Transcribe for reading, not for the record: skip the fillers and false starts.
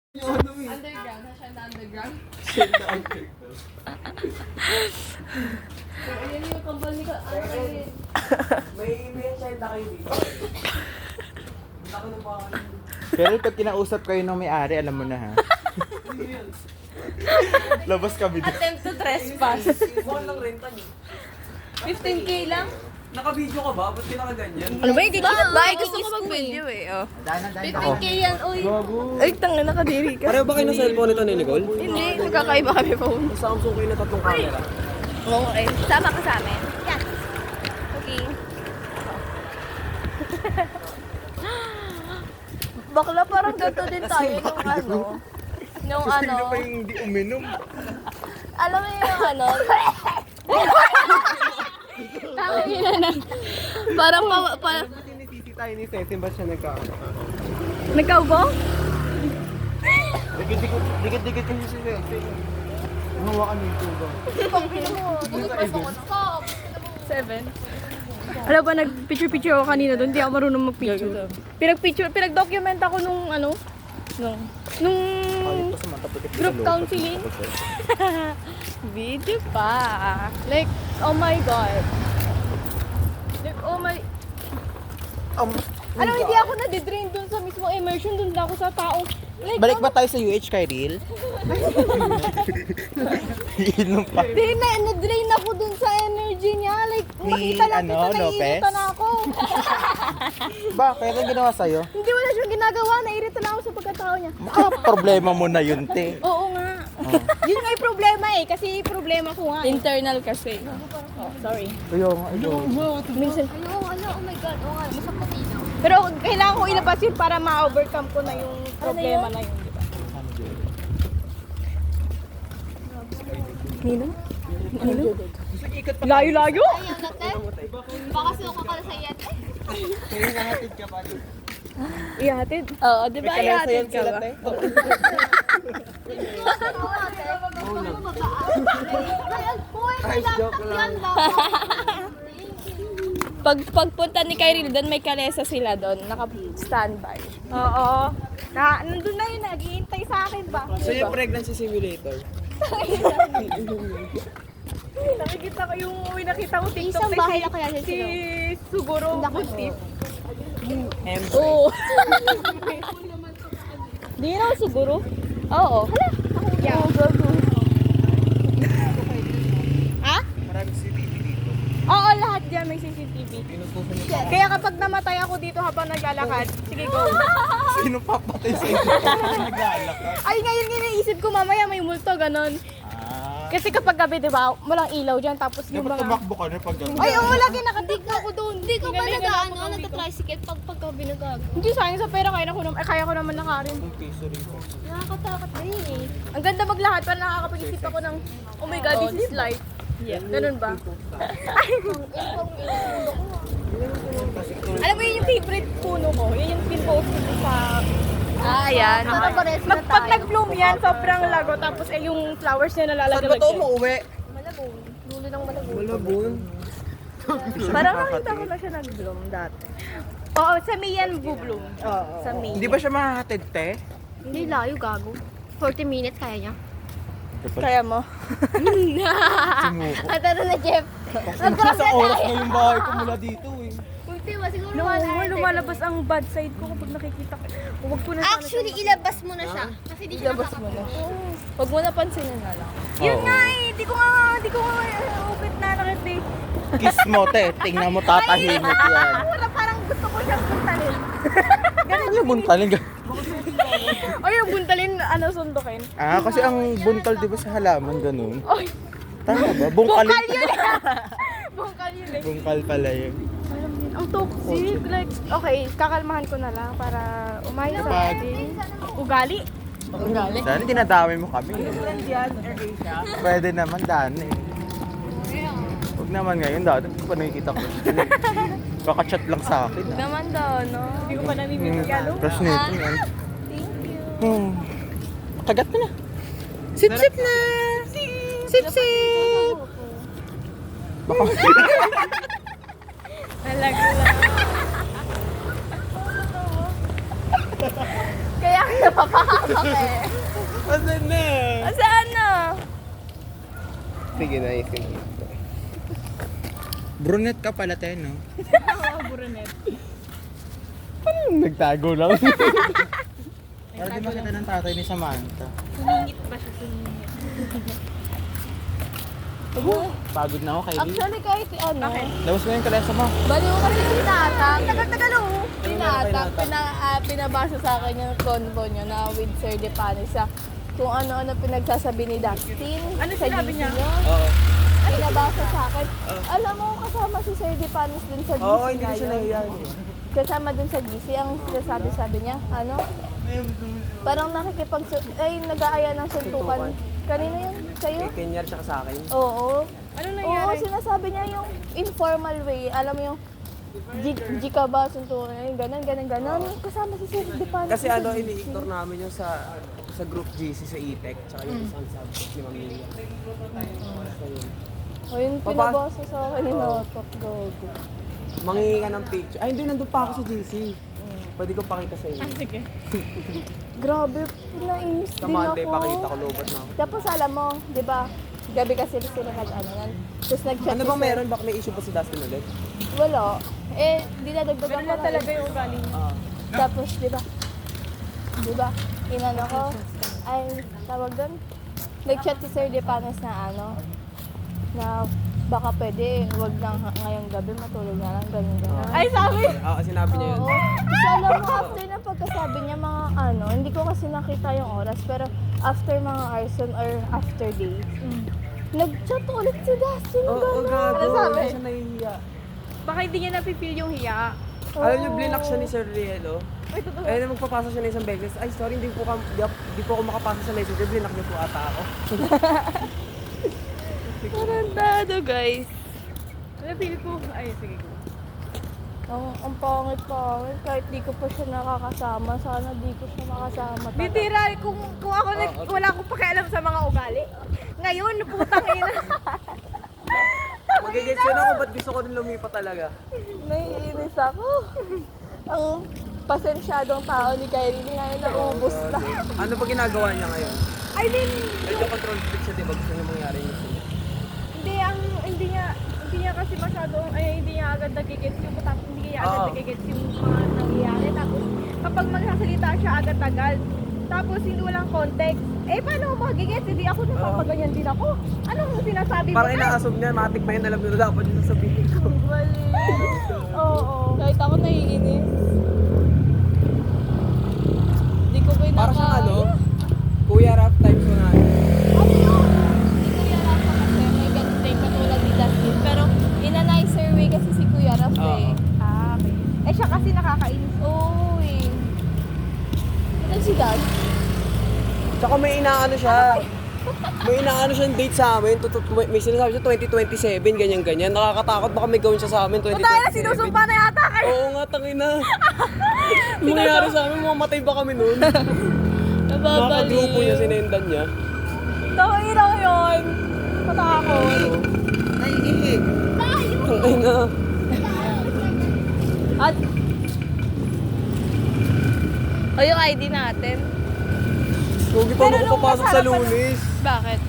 Underground, siya na underground. Ayan yung kambal ni May senda kayo dito. Laki ng bahay. Pero pag kinausap kayo ng may-ari, alam mo na ha. Labas kami dito. Attempt to trespass. Buwan lang renta niyo. 15K lang? Naka-video ka ba? Ba't ka nakaganyan? Ano ba yung dito? Bakit gusto ko mag-video eh. Oh. 15K yan, uy. Ay, tanga, nakadiri ka. Pareho ba kayo ng cellphone nito ni Nicole? Hindi, nagkakaiba kami phone. Samsung kayo na tatlong camera. Oo, okay. Sama ka sa amin. Yes. Okay. Bakla, parang gato din tayo nung ano. Nung ano. Sino pa yung hindi uminom? Alam mo yung ano. Parang Tinisisi tayo ni Sesim, ba't siya nagkakaroon? nagkaubong? Dikit-dikit kasi si Sesim. Hawakan mo yung tubang. Stop. 7. Alam ba, nag-picture-picture ako kanina doon, hindi ako marunong mag-picture. Pinag-document ako nung ano, nung group counseling. Video pa. Like, oh my God. Like, oh my... Alam mo, hindi ako nadidrain dun sa mismong immersion, dun lang ako sa taong... Like, Balik ba tayo sa UH kay Real? Inom pa. Hindi, na-drain ako dun sa energy niya. Like, Ni, nakita lang ano, kita, Lopez? naiirita na ako. Bakit? Ano ginawa sa'yo? Hindi, wala siyang ginagawa, naiirita na ako sa pagkatao niya. Baka problema mo na yun, te. Oo nga. Yun nga yung problema eh, kasi problema ko nga. Internal kasi. Oh, sorry. Ayaw nga, ayaw. Minsan. Oh my God. Oo nga, masakot ina. Pero kailangan ko ilabas yun para ma-overcome ko na yung problema na yun, di ba? Nino? Nino? Layo-layo? Ayaw natin. Baka suko ka na sa iyan. Ihatid? Oo, di ba? Ihatid ka ba? Pagpunta ni Kyril doon, may kalesa sila doon. Naka-standby. Oo. Nandun na yun, naghihintay sa akin ba? So yung pregnancy simulator. Nakikita ko yung nakita ko TikTok Isang bahay na kaya si Suguro Buntis. Oo. Di na siguro? Oo. Yeah. Ha? Maraming CCTV dito. Oo, lahat dyan may CCTV. Kaya kapag namatay ako dito habang naglalakad, sige go. Sino papatay sa inyo? Nag-aalak. Ay, ngayon iniisip ko mamaya may multo, ganon. Kasi kapag gabi, di ba, walang ilaw dyan, tapos yung Dapat mga... tumakbo ka na pag gano'n. Ay, oo, lagi nakatigna ako doon. Hindi ka ba Galingan nag-ano, ako dito. nagta-tricycle pagka binagag? Hindi, sayang sa pera, kaya ko naman nakarin. Nakakatakot na yun eh. Ang ganda maglakad, parang nakakapag-isip ako ng, oh my God, this is life. Yeah. Ganun ba? Alam mo yun yung favorite puno ko, yun yung pin-post ko sa... Yan. Pag nag-bloom yan, sobrang lago, tapos yung flowers niya nalalaglag. Saan ba ito umuwi? Malabon. Dulo ng malabon. Malabon. Parang nakita ko na siya nag-bloom dati. Oo, sa May yan bu-bloom. Oo. Sa May. Hindi ba siya mahahatid, te? Hindi layo, gago. 40 minutes kaya niya. Kaya mo? Sinuko. At ano na, Jeff? Isang oras na yung bahay ko mula dito eh. Ultima, siguro No, 1 hour. lumalabas ang bad side ko kapag nakikita ko. Huwag ko na sana Actually, ilabas mo na siya. Kasi di siya ilabas mo na. Huwag mo na pansinin na lang. Yun Oo. nga eh, di ko nga upit na nakit eh. Kiss mo, te. Tingnan mo, tatahimik yan. Parang gusto ko siyang buntalin. Ano yung buntalin? O yung buntalin, sundukin. Ah, kasi ang buntal, di ba sa halaman, ganun? Oy, Tama ba? Bungkal. bungkal yun eh. Bungkal yun eh. Bungkal pala yun. Ang toxic, like, okay, kakalmahan ko na lang para umayos sa Kapag- ating ugali. Sana dinadami mo kami. Yan, Asia. Pwede naman, daan eh. Huwag naman ngayon, dati pa nakikita ko. Kakachat lang sa akin. Ah. Naman daw, no? Hindi ko pa namimigyan. Crush nito yan. Thank you. Kagat mo na. Sip-sip na! Sip-sip! Baka Talaga lang. Kaya Napapahamak eh. Asan na? Saan na? Sige na, sige. Brunette ka pala, te, no? Oo, brunette. Nagtago lang. Pero di ba kita ng tatay ni Samantha? Sumingit ba siya? Sumingit. Pagod na ako, Kylie. Actually, kahit ano. Labas mo yung kalesa mo. Baliw kasi tinatang. Tagal-tagal oh. Tinatang. Pinabasa sa akin yung convo niya na with Sir Depanis sa kung ano-ano pinagsasabi ni Dustin. Ano sa sinabi GC niya? niya. Oo. Pinabasa sa akin. Alam mo, kasama si Sir Depanis dun sa GC Oo, hindi na siya ngayon. nahiyan. Kasama dun sa GC, ang sinasabi-sabi niya, ano? Parang nag-aaya ng suntukan. Kanino yun? Sa'yo? Kay Kenyar tsaka sa akin. Oo. Ano Oo, nangyari? sinasabi niya yung informal way. Alam mo yung G ka ba, suntukan, ganon. Kasama si Sir Depanis. Kasi ano, ini-ignore namin yung sa group GC sa E-Tech, tsaka yung isang subject ni Mamili. O yun, pinabasa sa akin ni Notok. Gogo. Mangingi ka ng picture. Ay, hindi, nandun pa ako sa GC. Pwede ko pakita sa inyo. Sige. Grabe, nainis Sa din Monday, ako. pakita ko, lobat na ako. Tapos alam mo, di ba, gabi kasi sila ano yan. Tapos nag-chat Ano si bang Sir- meron? Baka may issue pa si Dustin ulit? Wala. Eh, dinadagdagan Ganun ko na lang. talaga yung ugali niya. Ah. Tapos, di ba, inano ko, ay, tawag doon, nag-chat si Sir Depanes na ano, na baka pwede, wag lang ngayong gabi, matulog na lang, ganun. Ay, sabi! Oo, sinabi niya yun. Oo. Kasi alam mo, after ng pagkasabi niya, mga ano, hindi ko kasi nakita yung oras, pero after mga hours or after days, nag-chat ulit si Dustin. Oo, gano'n. gago. Ano sabi? Hindi siya nahihiya. Baka hindi niya napipil yung hiya. Alam niyo, blinak siya ni Sir Rielo. Ay, totoo. Eh, na magpapasa siya ng isang beses. Ay, sorry, hindi po ako makapasa sa messenger. Blinak niyo po ata ako. Tarantado, guys. Napili ko. Ay, sige. Ang pangit-pangit. Kahit di ko pa siya nakakasama, sana di ko siya makasama. talaga. Bitira, kung ako wala akong pakialam sa mga ugali. Ngayon, putang ina. Magigets yun ako, ba't gusto ko rin lumipat talaga? Naiinis ako. Ang pasensyadong tao ni Kylie ngayon naubos na. Ano ba ginagawa niya ngayon? I mean, Medyo control freak siya, di ba? Gusto niya mangyari yung gusto niya. hindi niya kasi masyadong, hindi niya agad nagigets yung tapos hindi niya agad Oo. nagigets yung mga nangyayari. Tapos, kapag magsasalita siya agad-agad, tapos hindi walang context, paano mo magigets? Hindi ako napapaganyan din ako. Anong sinasabi mo? Parang inaasog niya, matik ba yun, alam niyo na dapat yung sasabihin ko. Mali. Oo. Kahit ako naiinis. Di ko kinakaya. Parang siyang ano, Kuya Rap times 100. Ano yun? Si Kuya Rafa kasi may ganun din katulad ni Dustin. Pero in a nicer way kasi si Kuya Rafa eh. Oo. Okay. Siya kasi nakakainis. Oo eh. Ano si Dad? Tsaka may inaano siya. May inaano siyang date sa amin. May sinasabi siya 2027, ganyan-ganyan. Nakakatakot, baka may gawin siya sa amin 2027. Tayo na sinusumpa na yata kayo. Oo nga, tangina. Mangyayari sa amin, mamatay ba kami noon? Nakakagrupo niya, sinendan niya. Tawin lang yun. Matakot. Naiihig. Tangina. At o yung ID natin. Huwag pa ako papasok sa Lunes. Bakit?